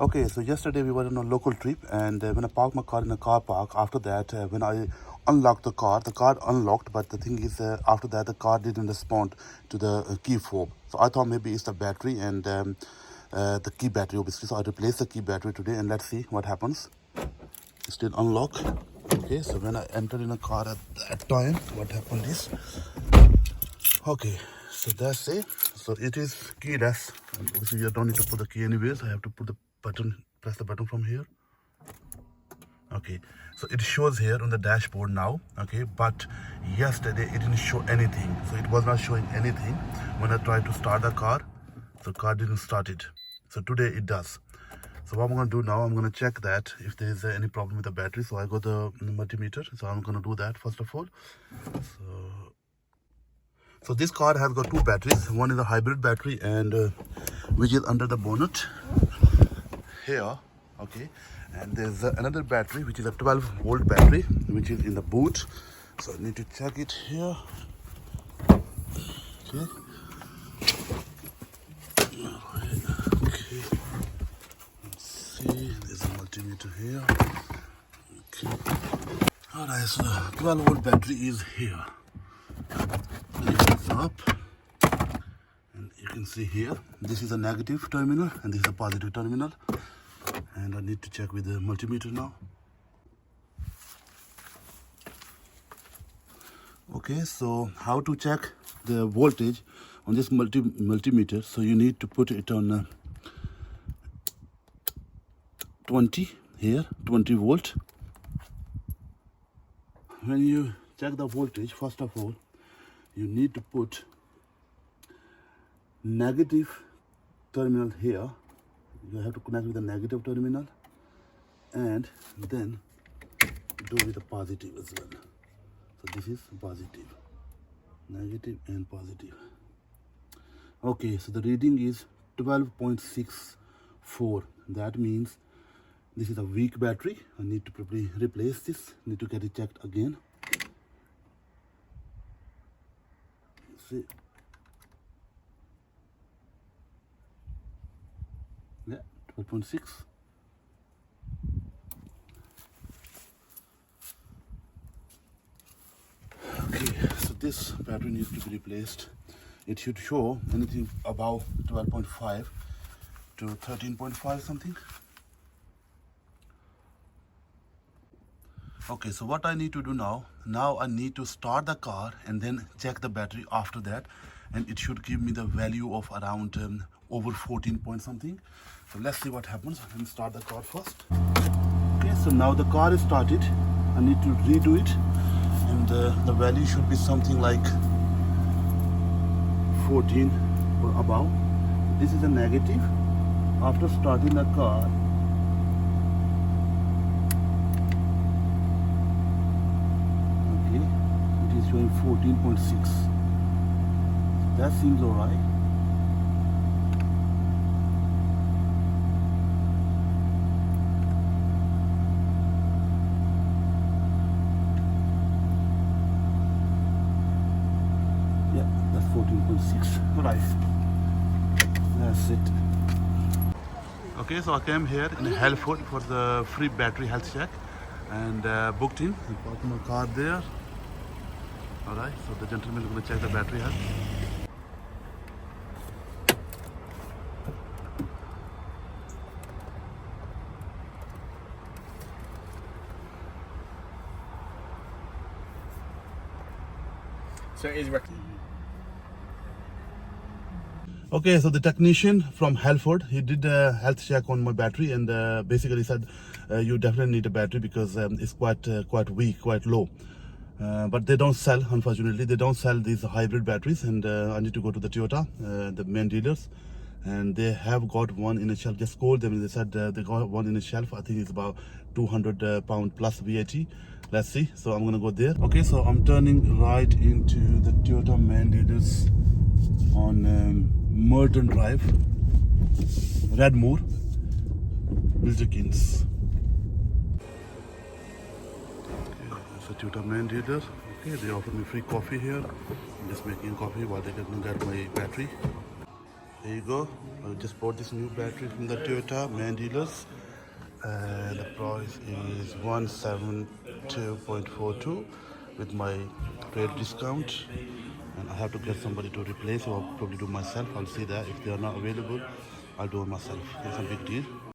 Okay, so yesterday we were on a local trip, and when I parked my car in a car park, after that, when I unlocked the car unlocked, but the thing is, after that, the car didn't respond to the key fob. So I thought maybe it's the battery and the key battery, obviously. So I replaced the key battery today, and let's see what happens. It's still unlocked. Okay, so when I entered in a car at that time, what happened is, okay, so that's it. So it is keyless. Obviously, you don't need to put the key anyways. I have to put the button, press the button from here. Okay, so it shows here on the dashboard now. Okay, but yesterday it didn't show anything. So it was not showing anything when I tried to start the car. So car didn't start it. So today it does. So what I'm going to do now, I'm going to check that if there is any problem with the battery. So I got the multimeter. So I'm going to do that first of all. So this car has got two batteries. One is a hybrid battery, and which is under the bonnet here. Okay, and there's another battery which is a 12-volt battery which is in the boot. So I need to check it here. Okay. Okay. Let's see. There's a multimeter here. Okay. All right. So 12-volt battery is here. It's up, and you can see here this is a negative terminal and this is a positive terminal, and I need to check with the multimeter now. Okay, so how to check the voltage on this multimeter? So you need to put it on 20 here, 20 volt. When you check the voltage, first of all you need to put negative terminal here. You have to connect with the negative terminal, and then do with the positive as well. So this is positive, negative and positive. Okay, so the reading is 12.64. That means this is a weak battery. I need to probably replace this. Need to get it checked again. See. Yeah, 12.6. Okay, so this battery needs to be replaced. It should show anything above 12.5 to 13.5 something. Okay, so what I need to do now I need to start the car and then check the battery after that, and it should give me the value of around over 14 point something. So let's see what happens. Let me start the car first. Okay, so now the car is started. I need to redo it, and the value should be something like 14 or above. This is a negative. After starting the car, showing 14.6. That seems all right. Yeah, that's 14.6. All right. That's it. Okay, so I came here in Halford for the free battery health check, and booked in and parked my car there. Alright, so the gentleman is going to check the battery health. So it is Okay, so the technician from Halford, he did a health check on my battery, and basically said you definitely need a battery because it's quite weak, quite low. But they don't sell, unfortunately, they don't sell these hybrid batteries, and I need to go to the Toyota, the main dealers, and they have got one in a shelf. Just called them and they said they got one in a shelf. I think it's about 200 pound plus VAT. Let's see. So I'm gonna go there. Okay, so I'm turning right into the Toyota main dealers on Merton Drive, Redmore, Wilkins. Toyota main dealer. Okay, they offered me free coffee here. I'm just making coffee while they can get my battery. There you go. I just bought this new battery from the Toyota main dealers. And the price is 172.42 with my trade discount. And I have to get somebody to replace, or I'll probably do myself. I'll see that if they are not available, I'll do it myself. It's a big deal.